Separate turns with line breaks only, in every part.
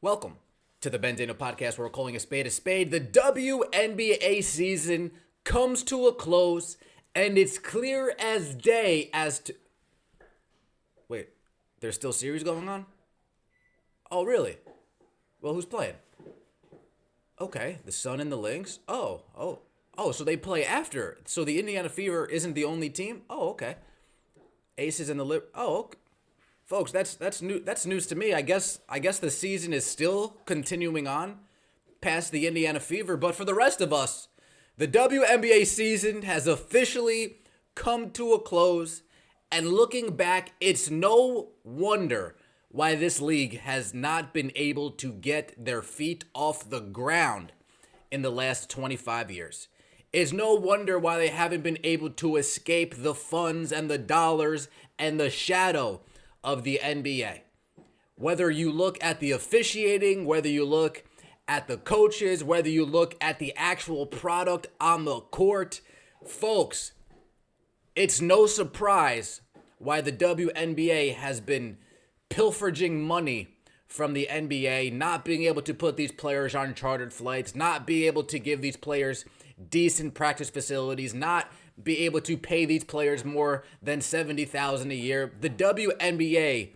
Welcome to the Ben Dano podcast where we're calling a spade a spade. The WNBA season comes to a close, and it's clear as day as to... Wait, there's still series going on? Oh, really? Well, who's playing? Okay, the Sun and the Lynx? Oh, so they play after. So the Indiana Fever isn't the only team? Oh, okay. Aces and the okay. Folks, that's new. That's news to me. I guess the season is still continuing on past the Indiana Fever, but for the rest of us, the WNBA season has officially come to a close. And looking back, it's no wonder why this league has not been able to get their feet off the ground in the last 25 years. It's no wonder why they haven't been able to escape the funds and the dollars and the shadow of the NBA. Whether you look at the officiating, whether you look at the coaches, whether you look at the actual product on the court, folks, it's no surprise why the WNBA has been pilfering money from the NBA, not being able to put these players on chartered flights, not being able to give these players decent practice facilities, not be able to pay these players more than $70,000 a year. The WNBA,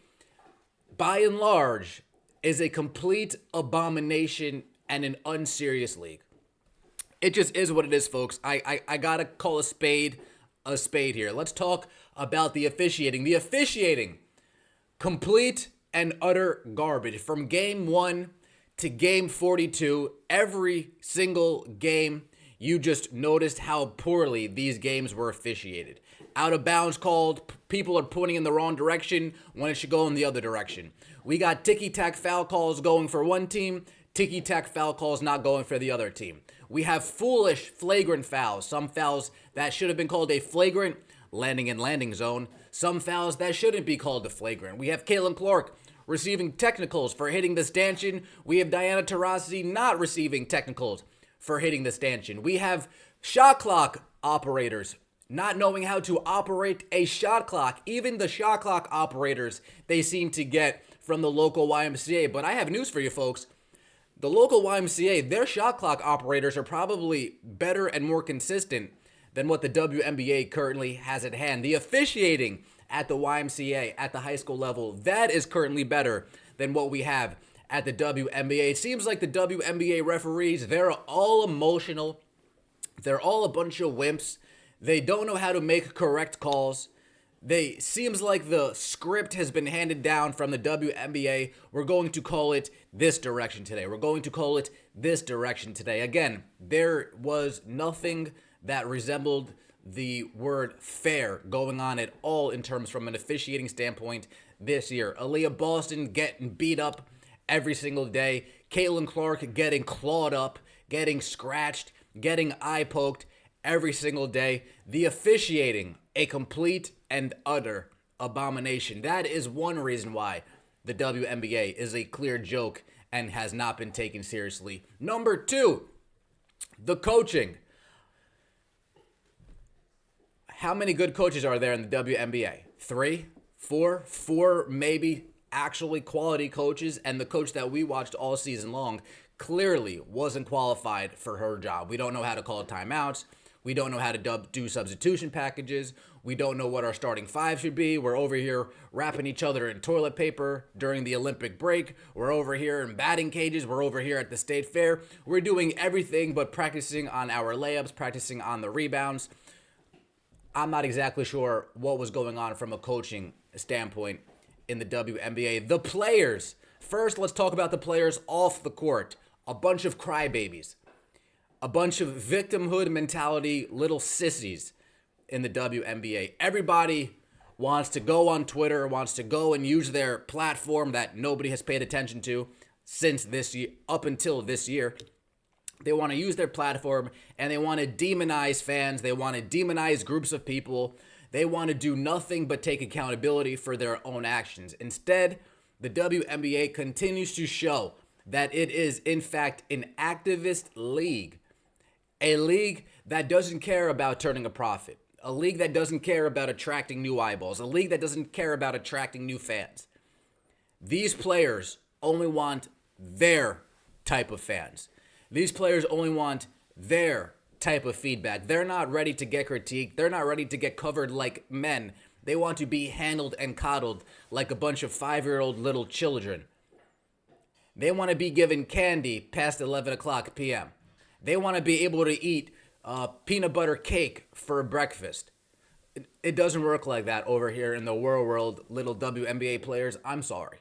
by and large, is a complete abomination and an unserious league. It just is what it is, folks. I gotta call a spade here. Let's talk about the officiating. The officiating, complete and utter garbage. From game 1 to game 42, every single game, you just noticed how poorly these games were officiated. Out of bounds called, people are pointing in the wrong direction when it should go in the other direction. We got ticky-tack foul calls going for one team, ticky-tack foul calls not going for the other team. We have foolish flagrant fouls, some fouls that should have been called a flagrant landing in landing zone, some fouls that shouldn't be called a flagrant. We have Caitlin Clark receiving technicals for hitting the stanchion. We have Diana Taurasi not receiving technicals for hitting the stanchion. We have shot clock operators not knowing how to operate a shot clock. Even the shot clock operators they seem to get from the local YMCA. But I have news for you folks. The local YMCA, their shot clock operators are probably better and more consistent than what the WNBA currently has at hand. The officiating at the YMCA at the high school level, that is currently better than what we have at the WNBA. It seems like the WNBA referees, they're all emotional. They're all a bunch of wimps. They don't know how to make correct calls. Seems like the script has been handed down from the WNBA. We're going to call it this direction today. We're going to call it this direction today. Again, there was nothing that resembled the word fair going on at all in terms from an officiating standpoint this year. Aaliyah Boston getting beat up every single day. Caitlin Clark getting clawed up, getting scratched, getting eye poked every single day. The officiating, a complete and utter abomination. That is one reason why the WNBA is a clear joke and has not been taken seriously. Number 2, the coaching. How many good coaches are there in the WNBA? 3, 4 maybe actually quality coaches, and the coach that we watched all season long clearly wasn't qualified for her job. We don't know how to call timeouts. We don't know how to do substitution packages. We don't know what our starting 5 should be. We're over here wrapping each other in toilet paper during the Olympic break. We're over here in batting cages. We're over here at the state fair. We're doing everything but practicing on our layups, practicing on the rebounds. I'm not exactly sure what was going on from a coaching standpoint in the WNBA. The players. First, let's talk about the players off the court. A bunch of crybabies. A bunch of victimhood mentality little sissies in the WNBA. Everybody wants to go on Twitter, wants to go and use their platform that nobody has paid attention to since this year, up until this year. They want to use their platform and they want to demonize fans. They want to demonize groups of people. They want to do nothing but take accountability for their own actions. Instead, the WNBA continues to show that it is, in fact, an activist league. A league that doesn't care about turning a profit. A league that doesn't care about attracting new eyeballs. A league that doesn't care about attracting new fans. These players only want their type of fans. These players only want their type of feedback. They're not ready to get critiqued. They're not ready to get covered like men. They want to be handled and coddled like a bunch of 5-year-old little children. They want to be given candy past 11 o'clock p.m. They want to be able to eat peanut butter cake for breakfast. It doesn't work like that over here in the world, little WNBA players. I'm sorry.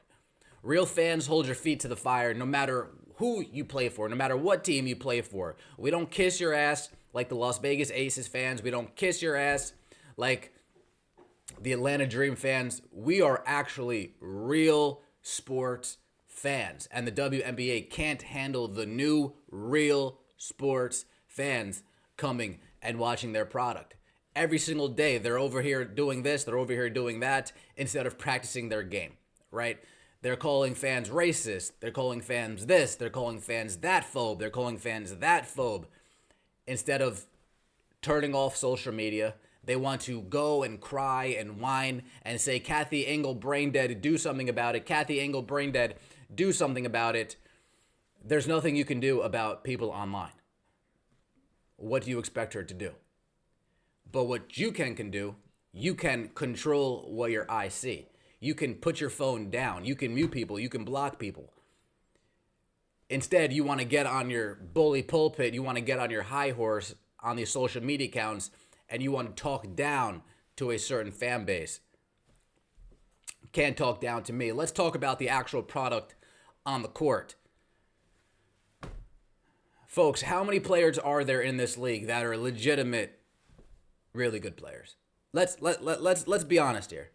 Real fans, hold your feet to the fire no matter who you play for, no matter what team you play for. We don't kiss your ass like the Las Vegas Aces fans. We don't kiss your ass like the Atlanta Dream fans. We are actually real sports fans. And the WNBA can't handle the new real sports fans coming and watching their product. Every single day, they're over here doing this, they're over here doing that, instead of practicing their game, right? They're calling fans racist. They're calling fans this. They're calling fans that phobe. They're calling fans that phobe. Instead of turning off social media, they want to go and cry and whine and say, Kathy Engel brain dead, do something about it. Kathy Engel brain dead, do something about it. There's nothing you can do about people online. What do you expect her to do? But what you can do, you can control what your eyes see. You can put your phone down. You can mute people. You can block people. Instead, you want to get on your bully pulpit. You want to get on your high horse on these social media accounts, and you want to talk down to a certain fan base. Can't talk down to me. Let's talk about the actual product on the court. Folks, how many players are there in this league that are legitimate, really good players? Let's be honest here.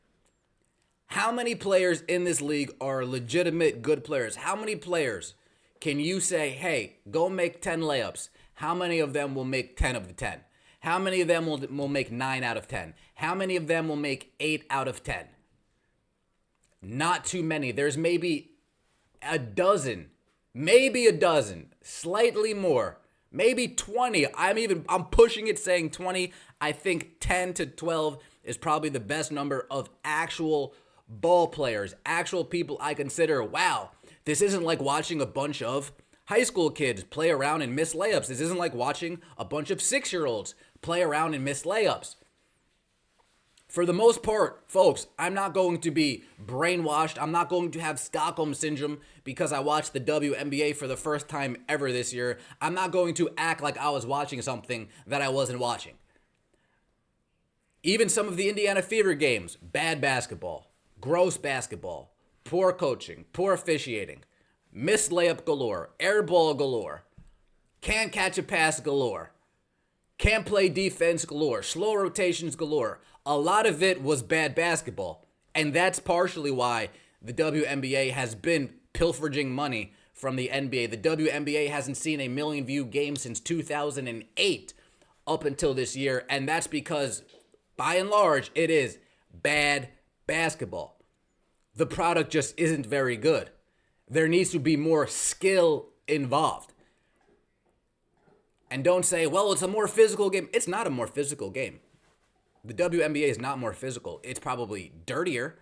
How many players in this league are legitimate good players? How many players can you say, hey, go make 10 layups? How many of them will make 10 of the 10? How many of them will make 9 out of 10? How many of them will make 8 out of 10? Not too many. There's maybe a dozen, slightly more, maybe 20. I'm pushing it saying 20. I think 10 to 12 is probably the best number of actual ball players, actual people I consider, wow, this isn't like watching a bunch of high school kids play around and miss layups. This isn't like watching a bunch of 6-year-olds play around and miss layups. For the most part, folks, I'm not going to be brainwashed. I'm not going to have Stockholm Syndrome because I watched the WNBA for the first time ever this year. I'm not going to act like I was watching something that I wasn't watching. Even some of the Indiana Fever games, bad basketball, gross basketball, poor coaching, poor officiating, missed layup galore, air ball galore, can't catch a pass galore, can't play defense galore, slow rotations galore. A lot of it was bad basketball. And that's partially why the WNBA has been pilfering money from the NBA. The WNBA hasn't seen a million view game since 2008 up until this year. And that's because, by and large, it is bad basketball. The product just isn't very good. There needs to be more skill involved. And don't say, well, it's a more physical game. It's not a more physical game. The WNBA is not more physical. It's probably dirtier.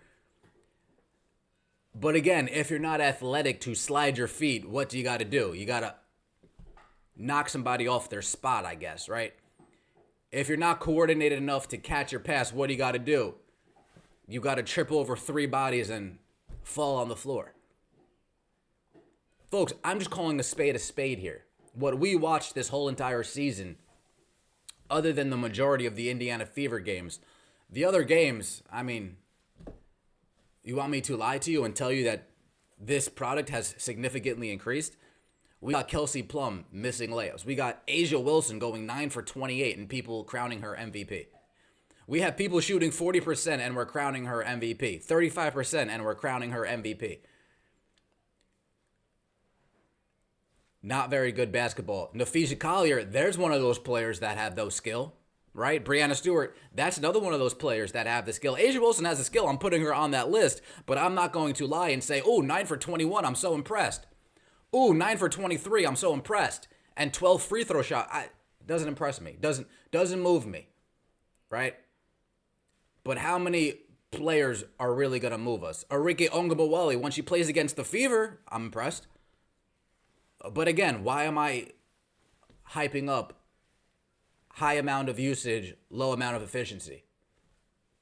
But again, if you're not athletic to slide your feet, what do you got to do? You got to knock somebody off their spot, I guess, right? If you're not coordinated enough to catch your pass, what do you got to do? You got to trip over 3 bodies and fall on the floor. Folks, I'm just calling a spade here. What we watched this whole entire season, other than the majority of the Indiana Fever games, the other games, I mean, you want me to lie to you and tell you that this product has significantly increased? We got Kelsey Plum missing layups. We got Asia Wilson going 9 for 28 and people crowning her MVP. We have people shooting 40% and we're crowning her MVP. 35% and we're crowning her MVP. Not very good basketball. Nafisha Collier, there's one of those players that have those skill, right? Breanna Stewart, that's another one of those players that have the skill. Asia Wilson has the skill. I'm putting her on that list, but I'm not going to lie and say, oh, 9 for 21, I'm so impressed. Ooh, 9 for 23, I'm so impressed. And 12 free throw shot, doesn't impress me. Doesn't move me, right? But how many players are really going to move us? Arike Ongabawale, when she plays against the Fever, I'm impressed. But again, why am I hyping up high amount of usage, low amount of efficiency?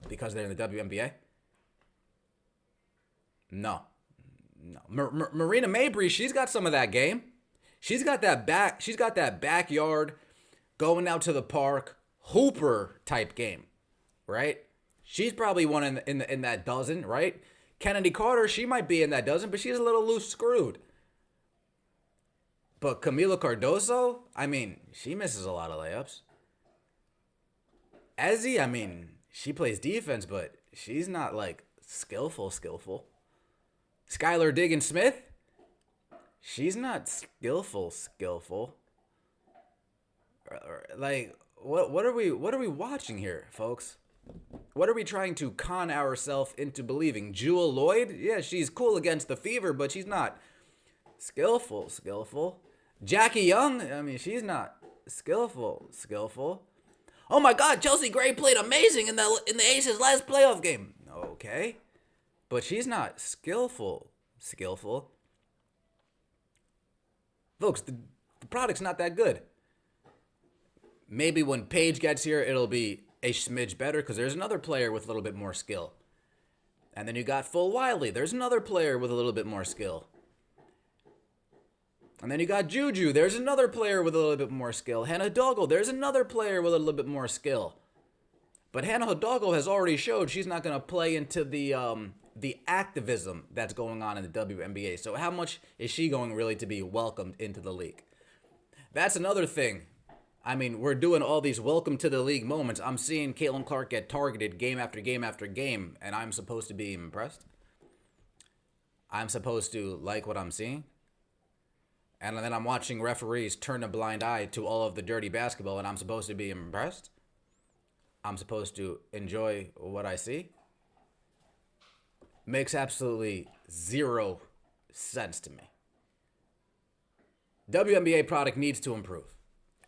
Because they're in the WNBA? No. Marina Mabrey, she's got some of that game. She's got that backyard, going out to the park, hooper type game, right? She's probably one in that dozen, right? Kennedy Carter, she might be in that dozen, but she's a little loose screwed. But Camila Cardoso, I mean, she misses a lot of layups. Ezzy, I mean, she plays defense, but she's not like skillful. Skylar Diggins-Smith, she's not skillful. Like, what are we watching here, folks? What are we trying to con ourselves into believing? Jewel Lloyd, yeah, she's cool against the Fever, but she's not skillful. Jackie Young, I mean, she's not skillful. Oh my God, Chelsea Gray played amazing in the Aces last playoff game. Okay, but she's not skillful. Folks, the product's not that good. Maybe when Paige gets here, it'll be a smidge better because there's another player with a little bit more skill. And then you got Full Wiley. There's another player with a little bit more skill. And then you got Juju. There's another player with a little bit more skill. Hannah Hidalgo. There's another player with a little bit more skill. But Hannah Hidalgo has already showed she's not going to play into the activism that's going on in the WNBA. So how much is she going really to be welcomed into the league? That's another thing. I mean, we're doing all these welcome to the league moments. I'm seeing Caitlin Clark get targeted game after game after game, and I'm supposed to be impressed. I'm supposed to like what I'm seeing. And then I'm watching referees turn a blind eye to all of the dirty basketball, and I'm supposed to be impressed. I'm supposed to enjoy what I see. Makes absolutely zero sense to me. WNBA product needs to improve.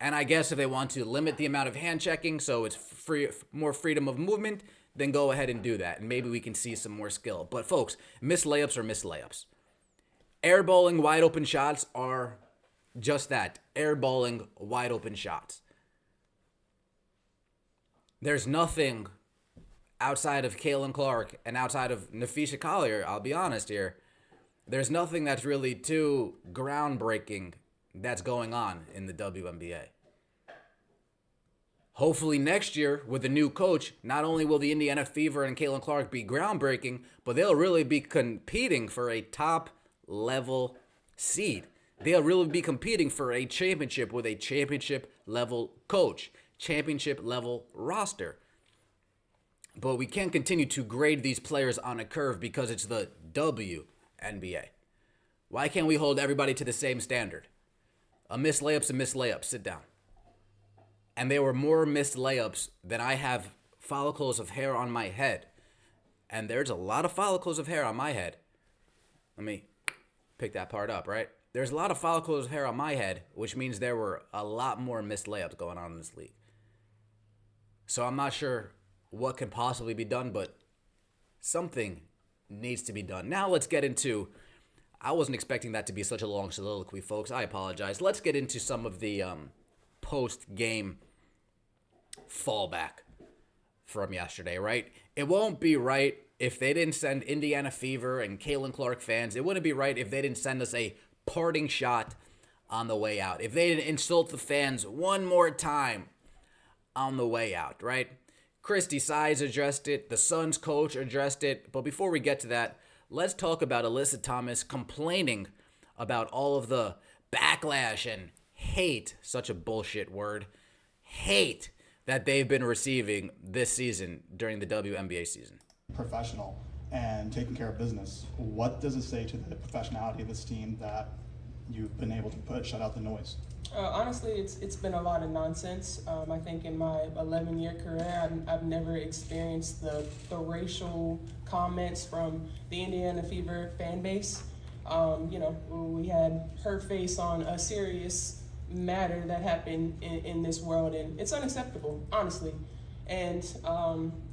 And I guess if they want to limit the amount of hand checking so it's more freedom of movement, then go ahead and do that. And maybe we can see some more skill. But folks, missed layups are missed layups. Airballing wide open shots are just that. Airballing wide open shots. There's nothing outside of Caitlin Clark and outside of Nafisha Collier, I'll be honest here. There's nothing that's really too groundbreaking that's going on in the WNBA. Hopefully next year with a new coach, not only will the Indiana Fever and Caitlin Clark be groundbreaking, but they'll really be competing for a top level seed. They'll really be competing for a championship with a championship level coach, championship level roster. But we can't continue to grade these players on a curve because it's the WNBA. Why can't we hold everybody to the same standard? A missed layup's a missed layup. Sit down. And there were more missed layups than I have follicles of hair on my head. And there's a lot of follicles of hair on my head. Let me pick that part up, right? There's a lot of follicles of hair on my head, which means there were a lot more missed layups going on in this league. So I'm not sure what can possibly be done, but something needs to be done. Now let's get into... I wasn't expecting that to be such a long soliloquy, folks. I apologize. Let's get into some of the post-game fallback from yesterday, right? It won't be right if they didn't send Indiana Fever and Caitlin Clark fans. It wouldn't be right if they didn't send us a parting shot on the way out. If they didn't insult the fans one more time on the way out, right? Christy Size addressed it. The Suns coach addressed it. But before we get to that, let's talk about Alyssa Thomas complaining about all of the backlash and hate, such a bullshit word, hate that they've been receiving this season during the WNBA season.
Professional and taking care of business. What does it say to the professionality of this team that you've been able to shut out the noise?
Honestly, it's been a lot of nonsense. I think in my 11-year career, I've never experienced the racial comments from the Indiana Fever fan base. We had her face on a serious matter that happened in this world, and it's unacceptable, honestly. And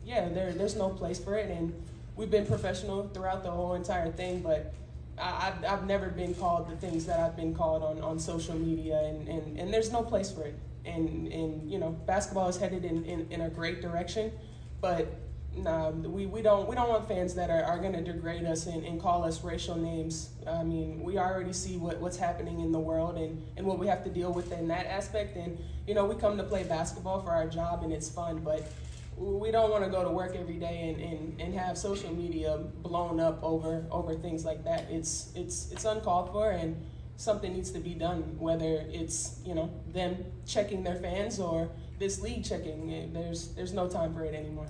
there's no place for it, and we've been professional throughout the whole entire thing, but I've never been called the things that I've been called on social media, and there's no place for it. And you know, basketball is headed in a great direction, but nah, we don't want fans that are going to degrade us and call us racial names. I mean, we already see what's happening in the world and what we have to deal with in that aspect. And you know, we come to play basketball for our job and it's fun, but we don't want to go to work every day and have social media blown up over things like that. It's uncalled for, and something needs to be done, whether it's, you know, them checking their fans or this league checking. There's no time for it anymore.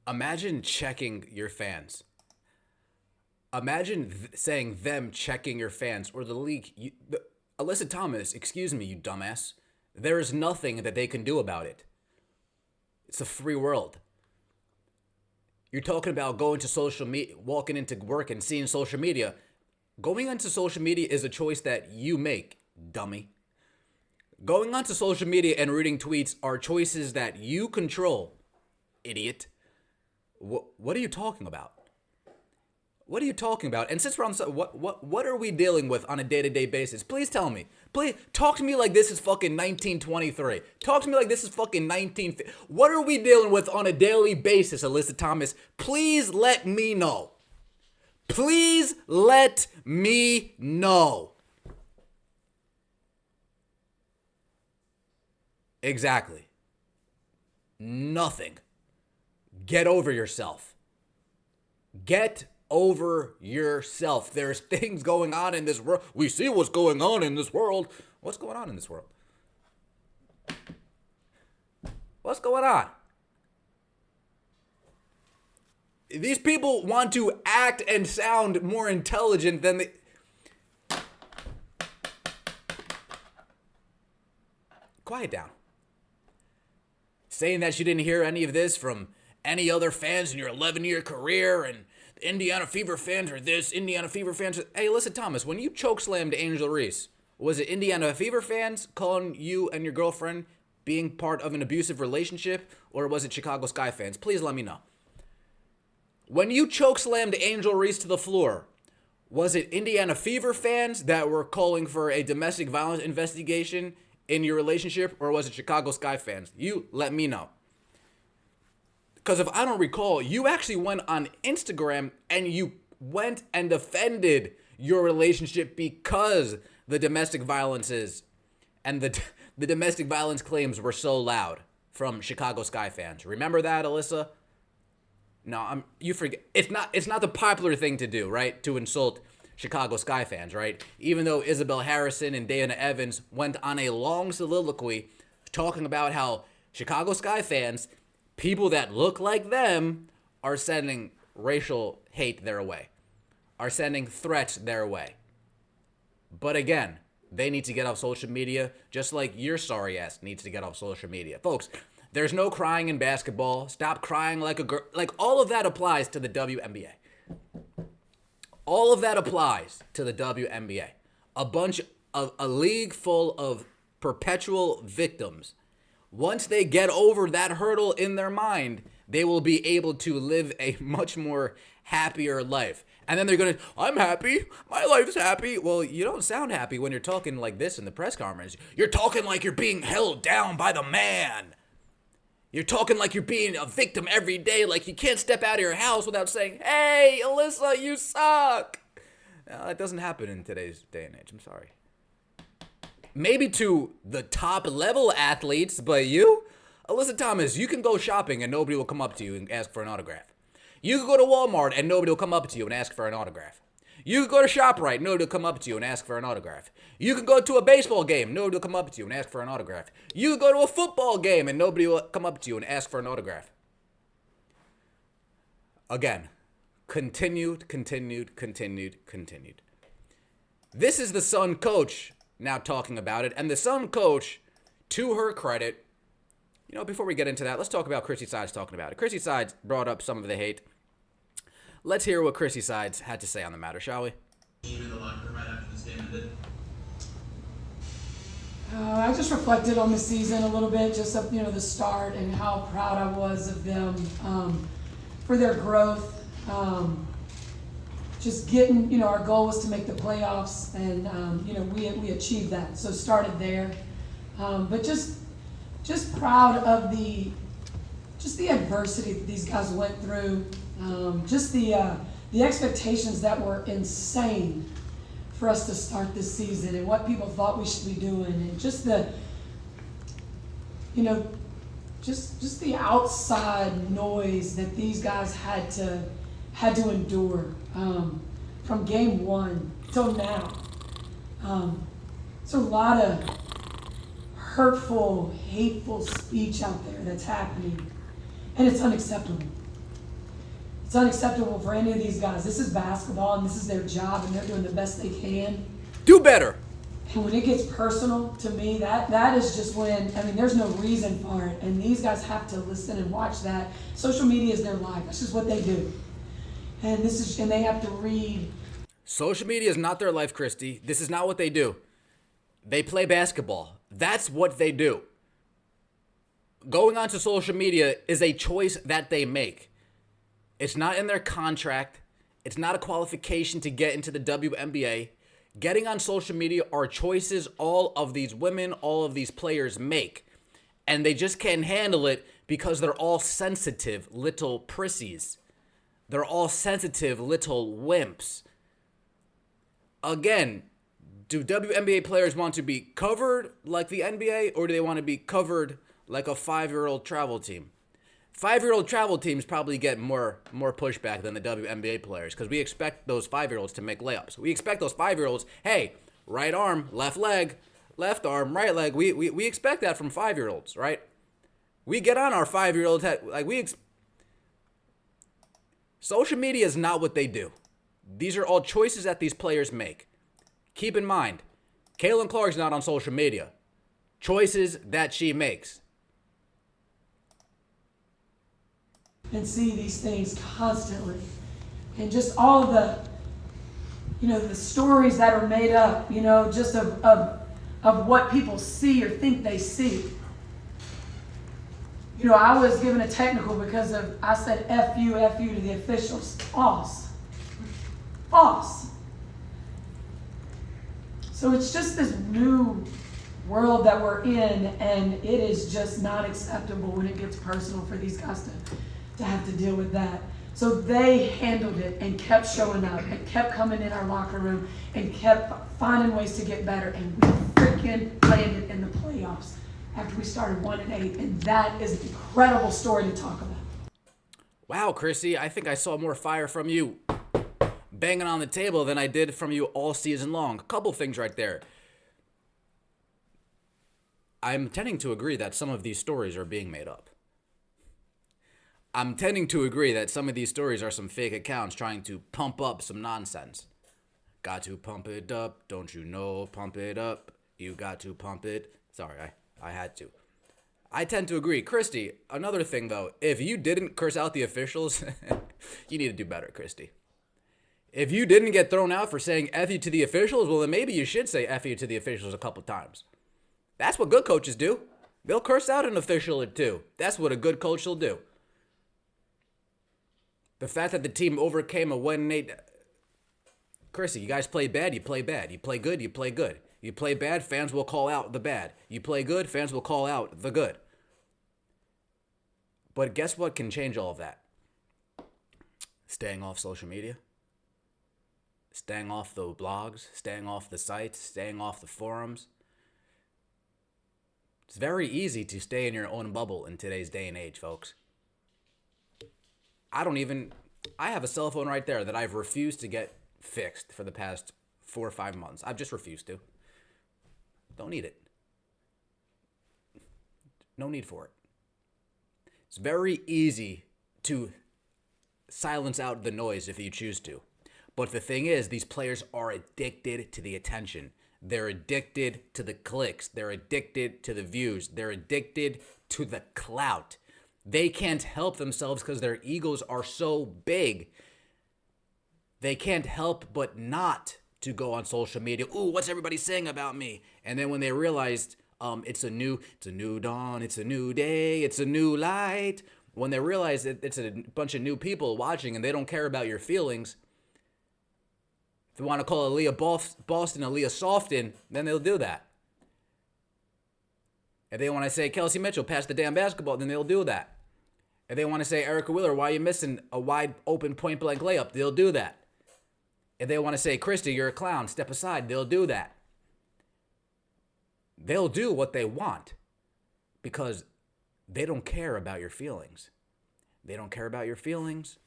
Imagine checking your fans. Imagine saying them checking your fans, or the league. Alyssa Thomas, excuse me, you dumbass. There is nothing that they can do about it. It's a free world. You're talking about going to social media, walking into work and seeing social media. Going onto social media is a choice that you make, dummy. Going onto social media and reading tweets are choices that you control, idiot. What are you talking about? What are you talking about? And since we're on, what are we dealing with on a day-to-day basis? Please tell me. Please talk to me like this is fucking 1923. Talk to me like this is fucking 1950. What are we dealing with on a daily basis, Alyssa Thomas? Please let me know. Please let me know. Exactly. Nothing. Get over yourself. Get over yourself. There's things going on in this world. We see what's going on in this world. What's going on in this world? What's going on? These people want to act and sound more intelligent than they... Quiet down. Saying that you didn't hear any of this from any other fans in your 11-year career, and Indiana Fever fans are this, Indiana Fever fans are... Hey, listen, Thomas, when you chokeslammed Angel Reese, was it Indiana Fever fans calling you and your girlfriend being part of an abusive relationship, or was it Chicago Sky fans? Please let me know. When you chokeslammed Angel Reese to the floor, was it Indiana Fever fans that were calling for a domestic violence investigation in your relationship, or was it Chicago Sky fans? You let me know. Because if I don't recall, you actually went on Instagram and you went and defended your relationship because the domestic violences and the domestic violence claims were so loud from Chicago Sky fans. Remember that, Alyssa? No, you forget. It's not the popular thing to do, right? To insult Chicago Sky fans, right? Even though Isabel Harrison and Dana Evans went on a long soliloquy talking about how Chicago Sky fans, people that look like them, are sending racial hate their way, are sending threats their way. But again, they need to get off social media, just like your sorry ass needs to get off social media. Folks, there's no crying in basketball. Stop crying like a girl. Like, all of that applies to the WNBA. All of that applies to the WNBA. A league full of perpetual victims. Once they get over that hurdle in their mind, they will be able to live a much more happier life. And then they're going to, I'm happy. My life's happy. Well, you don't sound happy when you're talking like this in the press conference. You're talking like you're being held down by the man. You're talking like you're being a victim every day, like you can't step out of your house without saying, hey, Alyssa, you suck. Now, that doesn't happen in today's day and age. I'm sorry. Maybe to the top level athletes, but you, Alyssa Thomas, you can go shopping and nobody will come up to you and ask for an autograph. You can go to Walmart and nobody will come up to you and ask for an autograph. You can go to ShopRite, nobody will come up to you and ask for an autograph. You can go to a baseball game, nobody will come up to you and ask for an autograph. You can go to a football game and nobody will come up to you and ask for an autograph. Again, continued. This is the Sun coach now talking about it, and the Sun coach, to her credit, you know, before we get into that, let's talk about Chrissy Sides talking about it. Chrissy Sides brought up some of the hate. Let's hear what Chrissy Sides had to say on the matter, shall we?
In the locker room right after this game ended.
I just reflected on the season a little bit, just of, you know, the start and how proud I was of them for their growth. just getting, you know, our goal was to make the playoffs, and you know, we achieved that. So started there, but just proud of the adversity that these guys went through, just the expectations that were insane for us to start this season, and what people thought we should be doing, and just the, you know, just the outside noise that these guys had to endure, from game one till now. So a lot of hurtful, hateful speech out there that's happening, and it's unacceptable. It's unacceptable for any of these guys. This is basketball, and this is their job, and they're doing the best they can.
Do better.
And when it gets personal, to me, that is just when, I mean, there's no reason for it. And these guys have to listen and watch that. Social media is their life. That's just what they do. And they have to read.
Social media is not their life, Christy. This is not what they do. They play basketball. That's what they do. Going onto social media is a choice that they make. It's not in their contract. It's not a qualification to get into the WNBA. Getting on social media are choices all of these women, all of these players make. And they just can't handle it because they're all sensitive little prissies. They're all sensitive little wimps. Again, do WNBA players want to be covered like the NBA, or do they want to be covered like a 5-year-old travel team? 5-year-old travel teams probably get more pushback than the WNBA players, because we expect those 5-year-olds to make layups. We expect those 5-year-olds, hey, right arm, left leg, left arm, right leg. We expect that from 5-year-olds, right? We get on our 5-year-old head. Social media is not what they do. These are all choices that these players make. Keep in mind, Caitlin Clark's not on social media. Choices that she makes.
And see these things constantly, and just all of the, you know, the stories that are made up, you know, just of what people see or think they see. You know, I was given a technical because I said F you to the officials. False. So it's just this new world that we're in, and it is just not acceptable when it gets personal for these guys to have to deal with that. So they handled it and kept showing up and kept coming in our locker room and kept finding ways to get better, and we freaking landed in the playoffs after we started 1-8, and that is an incredible story to talk about.
Wow, Chrissy, I think I saw more fire from you banging on the table than I did from you all season long. A couple things right there. I'm tending to agree that some of these stories are being made up. I'm tending to agree that some of these stories are some fake accounts trying to pump up some nonsense. Got to pump it up, don't you know? Pump it up. You got to pump it. Sorry, I had to. I tend to agree. Christy, another thing though, if you didn't curse out the officials, you need to do better, Christy. If you didn't get thrown out for saying F you to the officials, well then maybe you should say F you to the officials a couple times. That's what good coaches do. They'll curse out an official or two. That's what a good coach will do. The fact that the team overcame a 1-8. Chrissy, you guys play bad, you play bad. You play good, you play good. You play bad, fans will call out the bad. You play good, fans will call out the good. But guess what can change all of that? Staying off social media. Staying off the blogs. Staying off the sites. Staying off the forums. It's very easy to stay in your own bubble in today's day and age, folks. I have a cell phone right there that I've refused to get fixed for the past 4 or 5 months. I've just refused to. Don't need it. No need for it. It's very easy to silence out the noise if you choose to. But the thing is, these players are addicted to the attention. They're addicted to the clicks. They're addicted to the views. They're addicted to the clout. They can't help themselves because their egos are so big. They can't help but not to go on social media. Ooh, what's everybody saying about me? And then when they realized it's a new dawn, it's a new day, it's a new light. When they realize that it's a bunch of new people watching and they don't care about your feelings, If they want to call Aaliyah Boston Aaliyah Softon, then they'll do that. If they want to say Kelsey Mitchell, pass the damn basketball, then they'll do that. If they want to say Erica Wheeler, why are you missing a wide open point blank layup, they'll do that. If they want to say, Christy, you're a clown, step aside, they'll do that. They'll do what they want because they don't care about your feelings. They don't care about your feelings.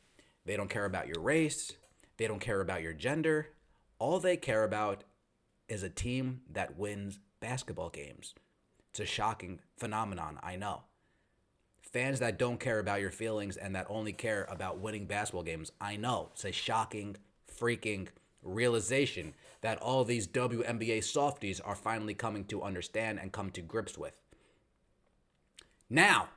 They don't care about your race. They don't care about your gender. All they care about is a team that wins basketball games. It's a shocking phenomenon, I know. Fans that don't care about your feelings and that only care about winning basketball games, I know. It's a shocking, freaking realization that all these WNBA softies are finally coming to understand and come to grips with. Now,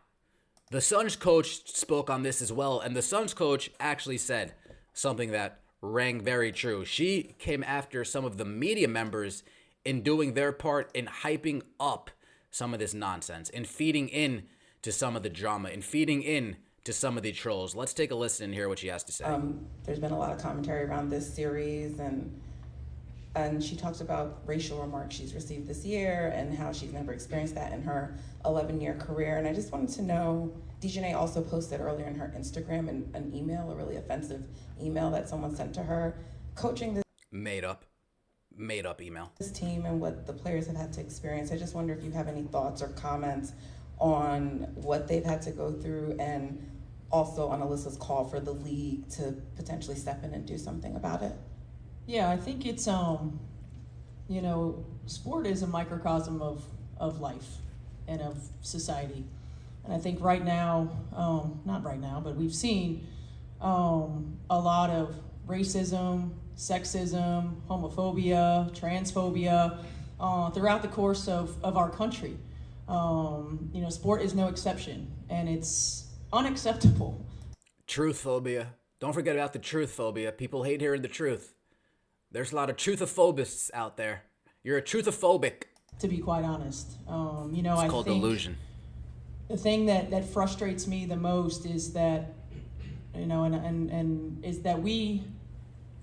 the Suns coach spoke on this as well, and the Suns coach actually said something that rang very true. She came after some of the media members in doing their part in hyping up some of this nonsense, in feeding in to some of the drama, in feeding in to some of the trolls. Let's take a listen and hear what she has to say.
There's been a lot of commentary around this series, and she talks about racial remarks she's received this year and how she's never experienced that in her 11-year career. And I just wanted to know, DeJounte also posted earlier in her Instagram an email, a really offensive email that someone sent to her, coaching this
Made up email.
this team and what the players have had to experience. I just wonder if you have any thoughts or comments on what they've had to go through, and also on Alyssa's call for the league to potentially step in and do something about it.
Yeah, I think it's sport is a microcosm of life and of society. And I think right now, not right now, but we've seen a lot of racism, sexism, homophobia, transphobia throughout the course of our country. Sport is no exception, and it's unacceptable.
Truth phobia. Don't forget about the truth phobia. People hate hearing the truth. There's a lot of truthophobists out there. You're a truthophobic.
To be quite honest,
It's
I
called
think
delusion.
the thing that frustrates me the most is that, and is that we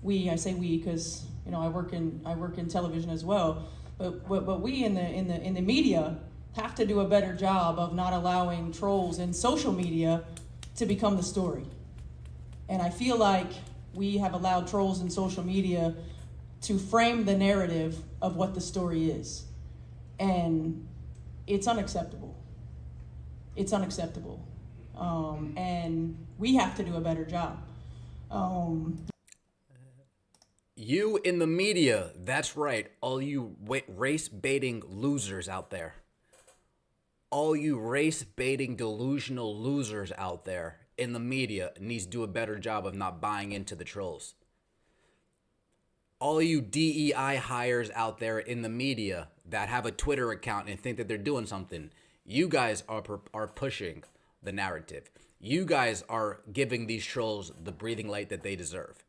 I say we because I work in television as well, but we in the media have to do a better job of not allowing trolls in social media to become the story. And I feel like we have allowed trolls in social media to frame the narrative of what the story is. And it's unacceptable. It's unacceptable. And we have to do a better job.
You in the media, that's right. All you race-baiting losers out there. All you race-baiting delusional losers out there in the media needs to do a better job of not buying into the trolls. All you DEI hires out there in the media that have a Twitter account and think that they're doing something, you guys are pushing the narrative. You guys are giving these trolls the breathing light that they deserve.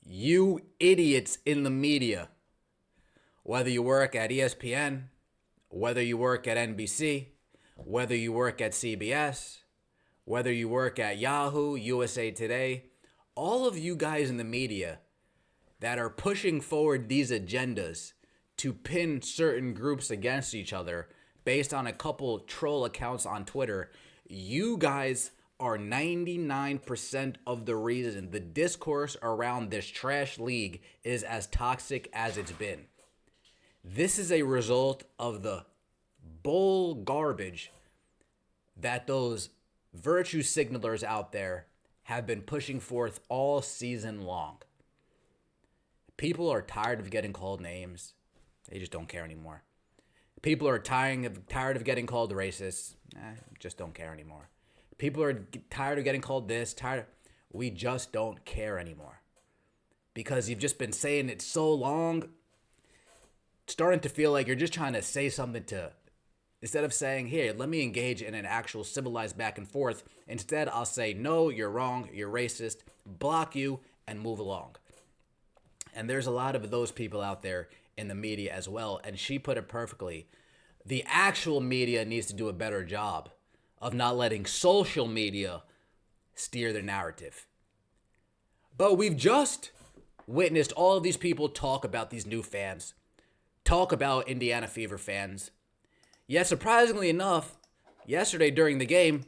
You idiots in the media, whether you work at ESPN, whether you work at NBC, whether you work at CBS, whether you work at Yahoo, USA Today, all of you guys in the media that are pushing forward these agendas to pin certain groups against each other based on a couple troll accounts on Twitter, you guys are 99% of the reason the discourse around this trash league is as toxic as it's been. This is a result of the bull garbage that those virtue signalers out there have been pushing forth all season long. People are tired of getting called names. They just don't care anymore. People are tired of getting called racists. Just don't care anymore. People are tired of getting called this, we just don't care anymore. Because you've just been saying it so long, starting to feel like you're just trying to say something instead of saying, here, let me engage in an actual civilized back and forth. Instead, I'll say, no, you're wrong, you're racist, block you, and move along. And there's a lot of those people out there in the media as well. And she put it perfectly. The actual media needs to do a better job of not letting social media steer the narrative. But we've just witnessed all of these people talk about these new fans, talk about Indiana Fever fans. Yet, surprisingly enough, yesterday during the game,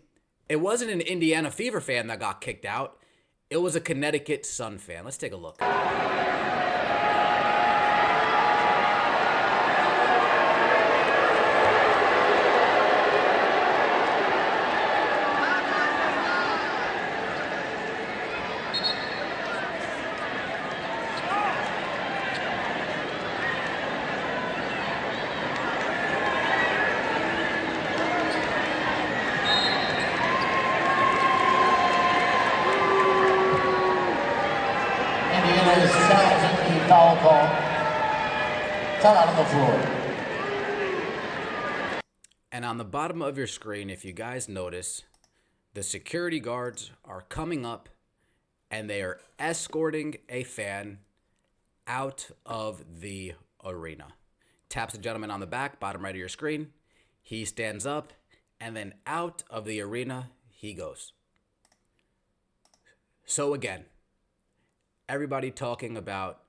it wasn't an Indiana Fever fan that got kicked out. It was a Connecticut Sun fan. Let's take a look.
Indiana is challenging the foul call. Time out on the floor.
And on the bottom of your screen, if you guys notice, the security guards are coming up and they are escorting a fan out of the arena. Taps the gentleman on the back, bottom right of your screen. He stands up, and then out of the arena he goes. So again, everybody talking about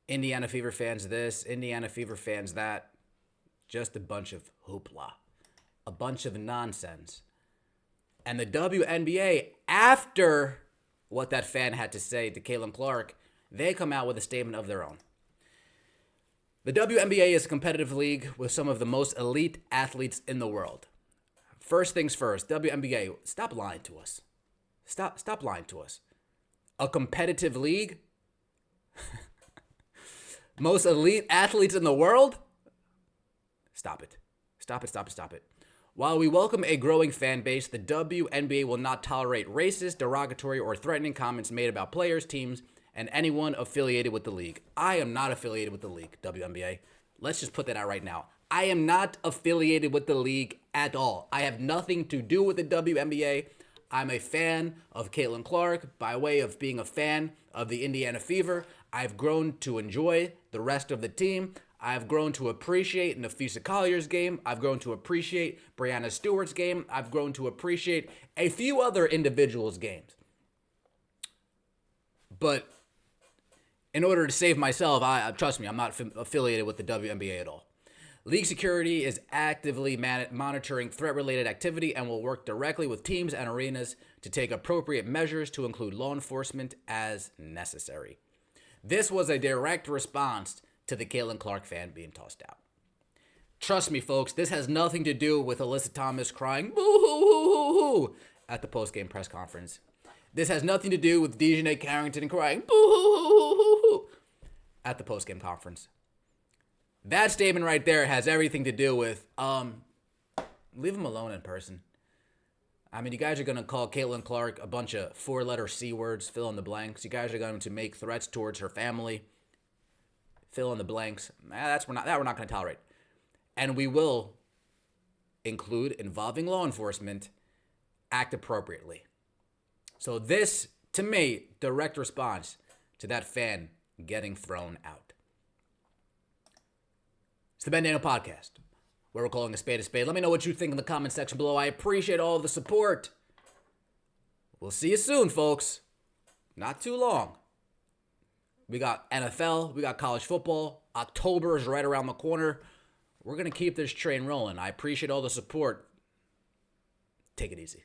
Indiana Fever fans this, Indiana Fever fans that. Just a bunch of hoopla. A bunch of nonsense. And the WNBA, after what that fan had to say to Caitlin Clark, they come out with a statement of their own. The WNBA is a competitive league with some of the most elite athletes in the world. First things first, WNBA, stop lying to us. Stop lying to us. A competitive league? Most elite athletes in the world? Stop it. Stop it. While we welcome a growing fan base, the WNBA will not tolerate racist, derogatory, or threatening comments made about players, teams, and anyone affiliated with the league. I am not affiliated with the league, WNBA. Let's just put that out right now. I am not affiliated with the league at all. I have nothing to do with the WNBA. I'm a fan of Caitlin Clark by way of being a fan of the Indiana Fever. I've grown to enjoy the rest of the team. I've grown to appreciate Nafisa Collier's game. I've grown to appreciate Brianna Stewart's game. I've grown to appreciate a few other individuals' games. But in order to save myself, trust me, I'm not affiliated with the WNBA at all. League security is actively monitoring threat-related activity and will work directly with teams and arenas to take appropriate measures to include law enforcement as necessary. This was a direct response to the Caitlin Clark fan being tossed out. Trust me, folks, this has nothing to do with Alyssa Thomas crying boo-hoo-hoo-hoo-hoo at the post-game press conference. This has nothing to do with Dejanay Carrington crying boo-hoo-hoo-hoo-hoo at the post-game conference. That statement right there has everything to do with, leave him alone in person. I mean, you guys are going to call Caitlin Clark a bunch of four-letter C words, fill in the blanks. You guys are going to make threats towards her family, fill in the blanks. We're not going to tolerate. And we will include involving law enforcement, act appropriately. So this, to me, direct response to that fan getting thrown out. It's the Ben Daniel Podcast, where we're calling a spade a spade. Let me know what you think in the comment section below. I appreciate all of the support. We'll see you soon, folks. Not too long. We got NFL, we got college football. October is right around the corner. We're going to keep this train rolling. I appreciate all the support. Take it easy.